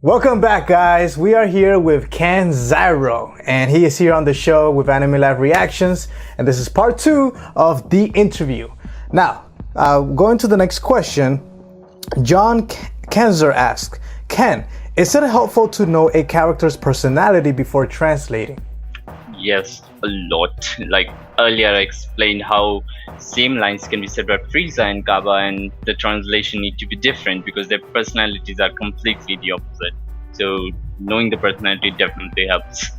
Welcome back, guys. We are here with Ken Xyro, and he is here on the show with AnimeLiveReactions, and this is part 2 of the interview. Now, going to the next question, John Kenzer asks, Ken, is it helpful to know a character's personality before translating? Yes, a lot. Like earlier I explained how same lines can be said by Frieza and Kaba, and the translation need to be different because their personalities are completely the opposite. So knowing the personality definitely helps.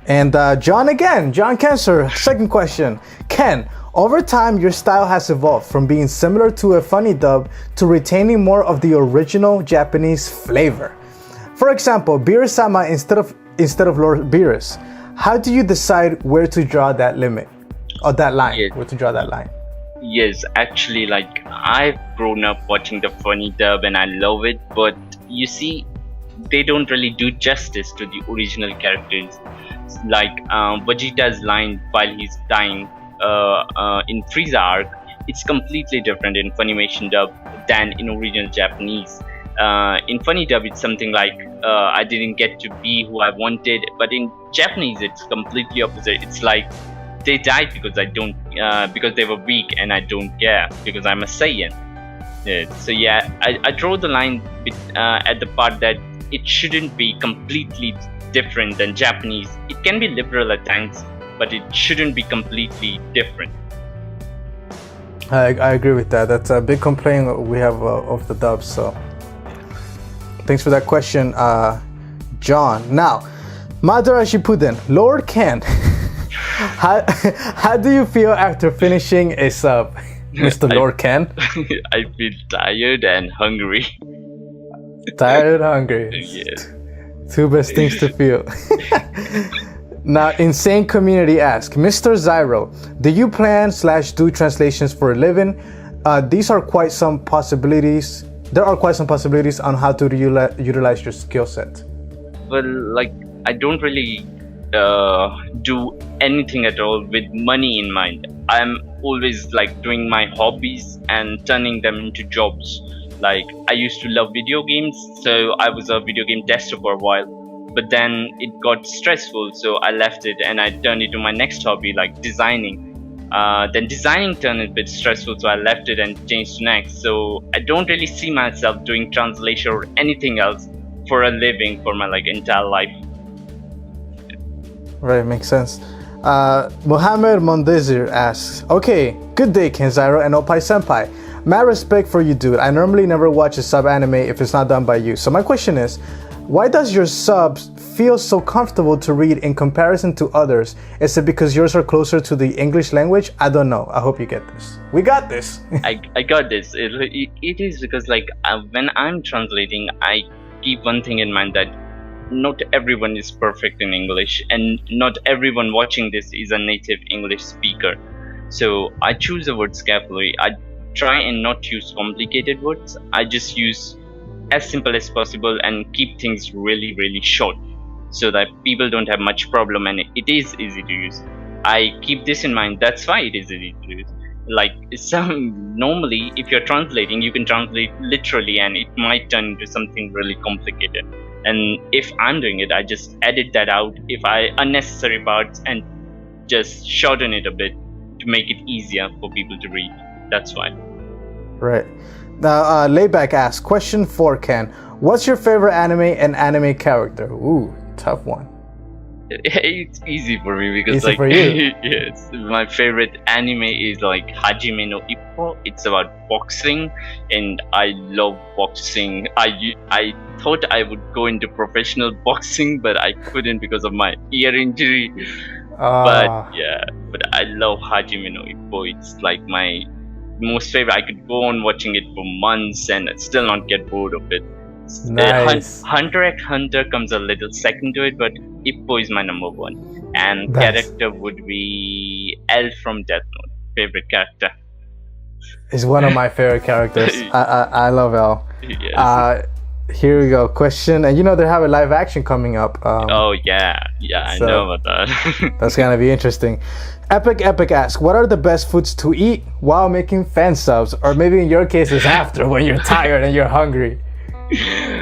And John Kenzer, second question. Ken, over time your style has evolved from being similar to a funny dub to retaining more of the original Japanese flavor. For example, Beerus-sama instead of Lord Beerus. How do you decide where to draw that limit? Or that line? Yes. Where to draw that line? Yes, actually, like I've grown up watching the funny dub and I love it, but you see, they don't really do justice to the original characters. Like Vegeta's line while he's dying in Frieza arc, it's completely different in Funimation dub than in original Japanese. In funny dub it's something like I didn't get to be who I wanted, but in Japanese it's completely opposite. It's like they died because because they were weak and I don't care because I'm a Saiyan. So yeah, I draw the line at the part that it shouldn't be completely different than Japanese. It can be liberal at times, but it shouldn't be completely different. I agree with that. That's a big complaint we have of the dubs. So thanks for that question, John. Now, Madara Shippuden, Lord Ken, how do you feel after finishing a sub, Mr. Lord Ken? I feel tired and hungry. Tired and hungry. Yes. Two best things to feel. Now, Insane Community asks, Mr. Xyro, do you plan/do translations for a living? There are quite some possibilities on how to utilize your skill set. Well, like I don't really do anything at all with money in mind. I'm always like doing my hobbies and turning them into jobs. Like I used to love video games, so I was a video game tester for a while, but then it got stressful, so I left it and I turned it to my next hobby, like designing. Then designing turned a bit stressful, so I left it and changed to next. So I don't really see myself doing translation or anything else for a living for my entire life. Right, makes sense. Mohammed Mondezir asks, okay, good day Ken Xyro and Oppai Senpai. Mad respect for you, dude. I normally never watch a sub anime if it's not done by you. So my question is, why does your subs feel so comfortable to read in comparison to others? Is it because yours are closer to the English language? I don't know. I hope you get this. We got this. I got this. It is because when I'm translating, I keep one thing in mind, that not everyone is perfect in English and not everyone watching this is a native English speaker. So I choose the words carefully. I try and not use complicated words. I just use as simple as possible and keep things really, really short so that people don't have much problem and it is easy to use. I keep this in mind. That's why it is easy to use. Like normally if you're translating, you can translate literally and it might turn into something really complicated. And if I'm doing it, I just edit that out if unnecessary parts and just shorten it a bit to make it easier for people to read. That's why. Right. Now, Layback asks, question for Ken. What's your favorite anime and anime character? Ooh, tough one. It's easy for me because easy for you. Yes, my favorite anime is Hajime no Ippo. It's about boxing and I love boxing. I thought I would go into professional boxing, but I couldn't because of my ear injury. But I love Hajime no Ippo. It's like my most favorite. I could go on watching it for months and still not get bored of it. Nice. Hunter x Hunter comes a little second to it, but Ippo is my number one. And character would be L from Death Note. Favorite character. He's one of my favorite characters. I love L. Yes. Here we go. Question, and they have a live action coming up. Oh yeah, I know about that. That's gonna be interesting. Epic asks, what are the best foods to eat while making fan subs, or maybe in your case it's after when you're tired and you're hungry?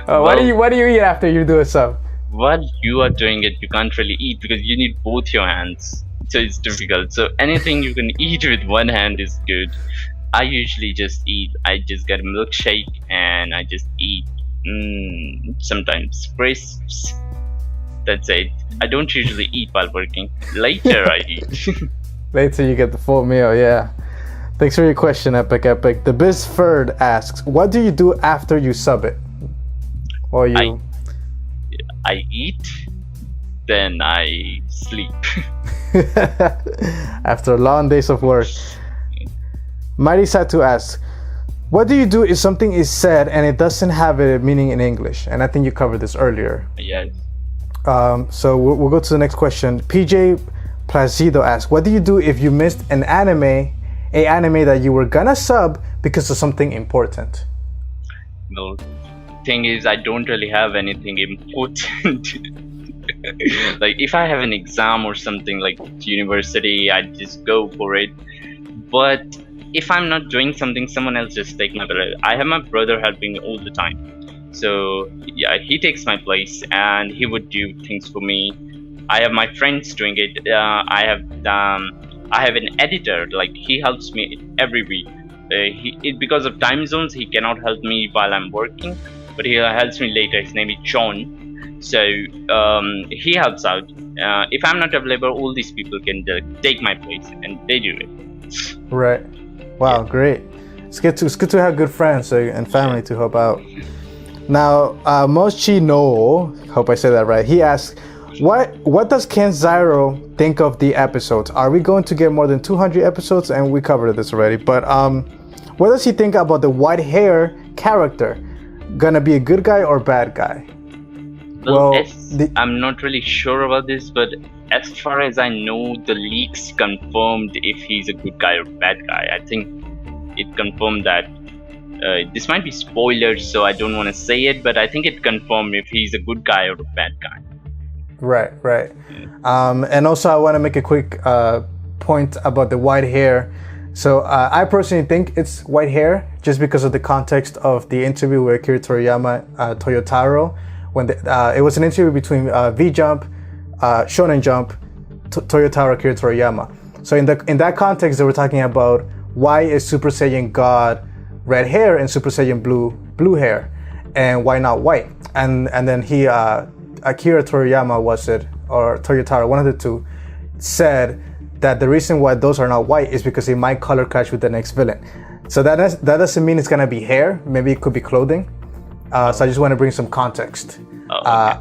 What do you eat after you do a sub? While you are doing it, you can't really eat because you need both your hands. So it's difficult. So anything you can eat with one hand is good. I usually just eat. I just get a milkshake and I just eat. Sometimes crisps. That's it. I don't usually eat while working. Later I eat. Later you get the full meal, yeah. Thanks for your question, Epic. The Biz Ferd asks, what do you do after you sub it? Or you... I eat, then I sleep. After long days of work. Mighty Satu asks, what do you do if something is said and it doesn't have a meaning in English? And I think you covered this earlier. Yes. So we'll go to the next question. PJ Placido asks, what do you do if you missed an anime that you were gonna sub because of something important? Well, thing is, I don't really have anything important. Like if I have an exam or something like university, I just go for it. But if I'm not doing something, someone else just take my place. I have my brother helping me all the time, so yeah, he takes my place and he would do things for me. I have my friends doing it. I have an editor, like he helps me every week. Because of time zones, he cannot help me while I'm working, but he helps me later. His name is John, so he helps out. If I'm not available, all these people can take my place and they do it. Right. Wow, yeah. Great. It's good to have good friends and family to help out. Now, Mochi No, hope I said that right. He asks, what does Ken Xyro think of the episodes? Are we going to get more than 200 episodes? And we covered this already. But what does he think about the white hair character? Gonna be a good guy or bad guy? Well, I'm not really sure about this, but as far as I know, the leaks confirmed if he's a good guy or bad guy. I think it confirmed that. This might be spoilers, so I don't want to say it, but I think it confirmed if he's a good guy or a bad guy. Right. Yeah. And also I want to make a quick point about the white hair. So I personally think it's white hair just because of the context of the interview with Akira Toriyama, Toyotaro. When it was an interview between V-Jump, Shonen Jump, Toyotaro, Akira Toriyama. So in that context, they were talking about why is Super Saiyan God red hair and Super Saiyan blue hair, and why not white? And then Akira Toriyama or Toyotaro, one of the two, said that the reason why those are not white is because it might color clash with the next villain. So that doesn't mean it's gonna be hair. Maybe it could be clothing. So I just want to bring some context. Okay.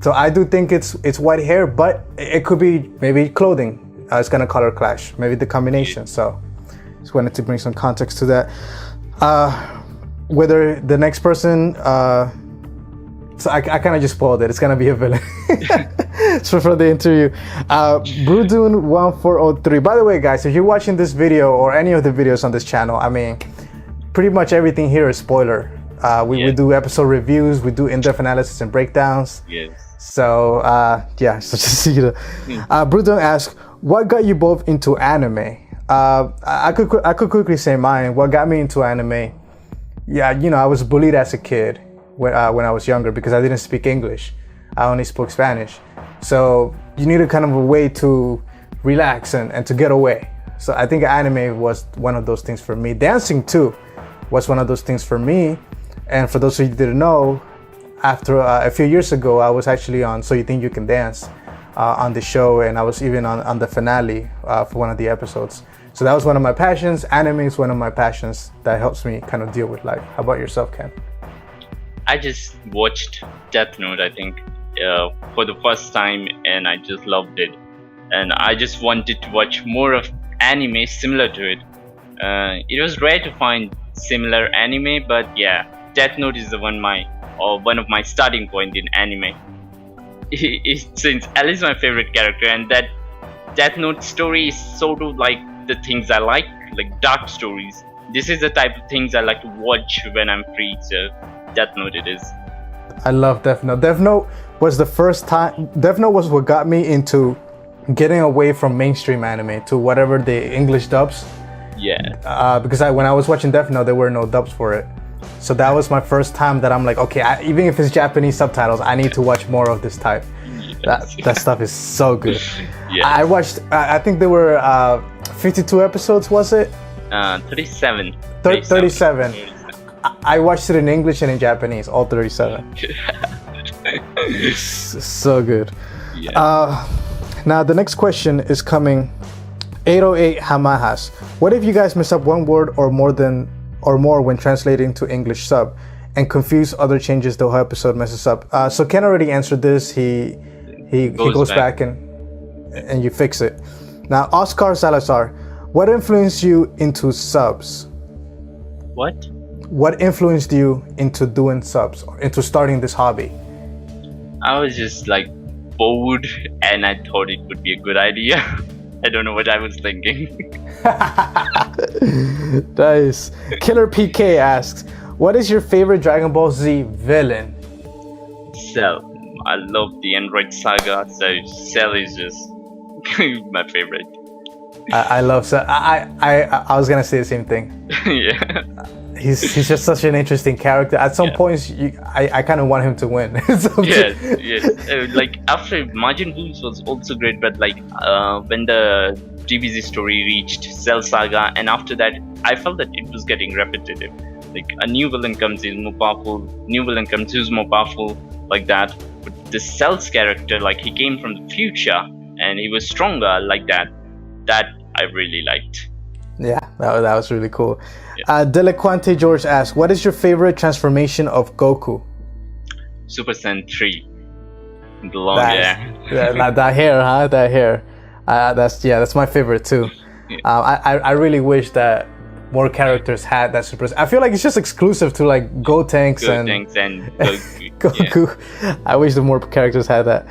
So I do think it's white hair, but it could be maybe clothing. It's gonna color clash, maybe the combination. So just wanted to bring some context to that. Whether the next person, so I kind of just spoiled it. It's gonna be a villain. So for the interview, Brudun1403. By the way, guys, if you're watching this video or any of the videos on this channel, I mean, pretty much everything here is spoiler. We do episode reviews, we do in-depth analysis and breakdowns. Yes. So so just see the. Brudun asks, what got you both into anime? I could quickly say mine. What got me into anime? Yeah, I was bullied as a kid when I was younger because I didn't speak English. I only spoke Spanish. So you needed kind of a way to relax and to get away. So I think anime was one of those things for me. Dancing too was one of those things for me. And for those of you who didn't know, after a few years ago, I was actually on So You Think You Can Dance on the show, and I was even on the finale for one of the episodes. So that was one of my passions. Anime is one of my passions that helps me kind of deal with life. How about yourself, Ken? I just watched Death Note, I think, for the first time, and I just loved it. And I just wanted to watch more of anime similar to it. It was rare to find similar anime, but yeah, Death Note is one of my starting point in anime. Since L is my favorite character, and that Death Note story is sort of like the things I like dark stories. This is the type of things I like to watch when I'm free, so Death Note it is. I love Death Note. Death Note was the first time. Death Note was what got me into getting away from mainstream anime to whatever the English dubs. Yeah. Because when I was watching Death Note, there were no dubs for it. So that was my first time that I'm like, okay, even if it's Japanese subtitles, I need to watch more of this type. That stuff is so good. Yeah. I watched, I think there were 52 episodes, was it? 37. 37. I watched it in English and in Japanese, all 37. It's so good. Yeah. Now the next question is coming. 808 Hamahas. What if you guys mess up one word or more when translating to English sub and confuse other changes the whole episode messes up? So Ken already answered this. He goes back and you fix it. Now Oscar Salazar, what influenced you into subs? What? What influenced you into doing subs, or into starting this hobby? I was just like bored and I thought it would be a good idea. I don't know what I was thinking. Nice. Killer PK asks, what is your favorite Dragon Ball Z villain? Cell. I love the Android saga, so Cell is just my favorite. I love Cell. I was gonna say the same thing. Yeah. He's just such an interesting character. At some points, I kind of want him to win. Yes. Like after Majin Buu was also great, but like when the DBZ story reached Cell Saga, and after that, I felt that it was getting repetitive. Like a new villain comes in more powerful, new villain comes who's more powerful, like that. But the Cell's character, like he came from the future and he was stronger, like that. That I really liked. Yeah, that was really cool. Delequante George asks, what is your favorite transformation of Goku? Super Saiyan 3. The long hair. Yeah, that hair, huh? That hair. That's my favorite too. Yeah. I really wish that more characters had that super. I feel like it's just exclusive to like Gotenks and Goku. Yeah. I wish the more characters had that.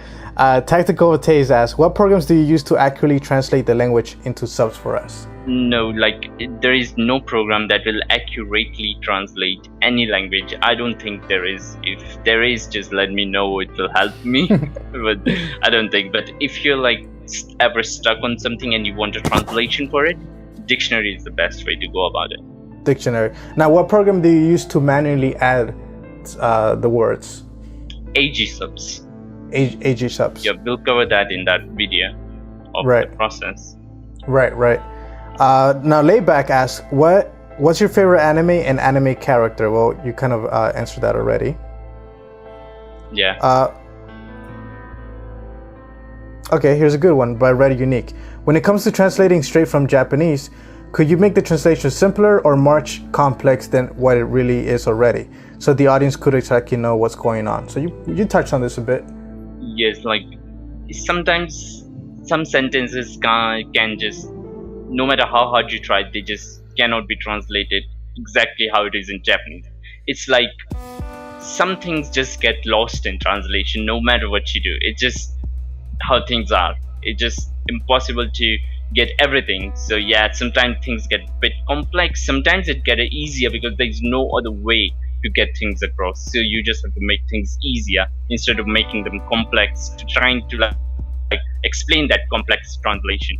Tactical Taze asks, what programs do you use to accurately translate the language into subs for us? No, like there is no program that will accurately translate any language. I don't think there is. If there is, just let me know, it will help me. But I don't think. But if you're like ever stuck on something and you want a translation for it, dictionary is the best way to go about it. Dictionary. Now, what program do you use to manually add the words? AG subs. AG subs. Yeah, we'll cover that in that video of the process. Right. Now, Layback asks, what's your favorite anime and anime character? Well, you kind of answered that already. Yeah. Okay, here's a good one by Red Unique. When it comes to translating straight from Japanese, could you make the translation simpler or much complex than what it really is already, so the audience could exactly know what's going on? So you touched on this a bit. Yes, like sometimes some sentences can just, no matter how hard you try, they just cannot be translated exactly how it is in Japanese. It's like some things just get lost in translation no matter what you do. It's just how things are. It's just impossible to get everything. So yeah, sometimes things get a bit complex. Sometimes it get easier because there's no other way to get things across. So you just have to make things easier instead of making them complex, to trying to like explain that complex translation.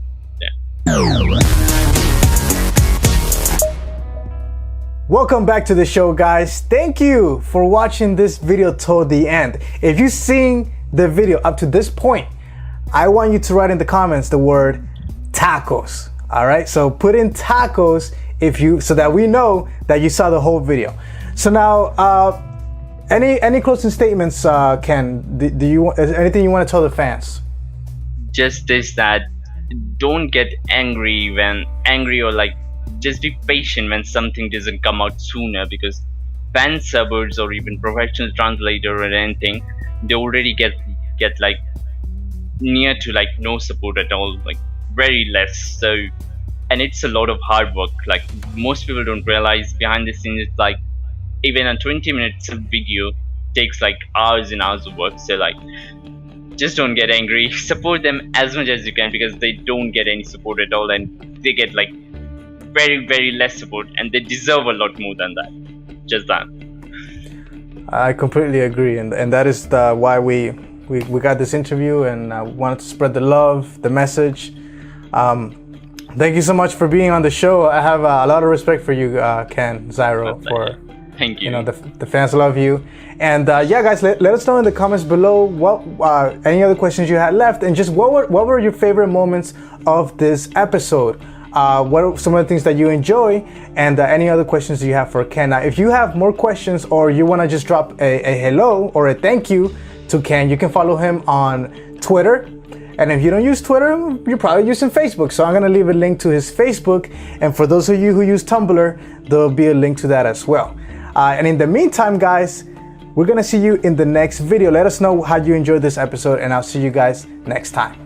Welcome back to the show, guys. Thank you for watching this video till the end. If you've seen the video up to this point, I want you to write in the comments the word tacos. All right, so put in tacos so that we know that you saw the whole video. So now, any closing statements, Ken? Is there anything you want to tell the fans? Just this, that don't get angry or like just be patient when something doesn't come out sooner, because fan subbers or even professional translator or anything, they already get like near to like no support at all, like very less. So, and it's a lot of hard work. Like most people don't realize behind the scenes, it's like even a 20 minutes of video takes like hours and hours of work. So like, just don't get angry. Support them as much as you can, because they don't get any support at all, and they get like very, very less support, and they deserve a lot more than that. Just that. I completely agree, and that is why we got this interview, and wanted to spread the love, the message. Thank you so much for being on the show. I have a lot of respect for you, Ken Xyro, Thank you. You know, the fans love you. And yeah, guys, let us know in the comments below what any other questions you had left, and just what were your favorite moments of this episode. What are some of the things that you enjoy, and any other questions you have for Ken. Now, if you have more questions, or you want to just drop a hello or a thank you to Ken, you can follow him on Twitter. And if you don't use Twitter, you're probably using Facebook. So I'm going to leave a link to his Facebook. And for those of you who use Tumblr, there'll be a link to that as well. And in the meantime, guys, we're going to see you in the next video. Let us know how you enjoyed this episode, and I'll see you guys next time.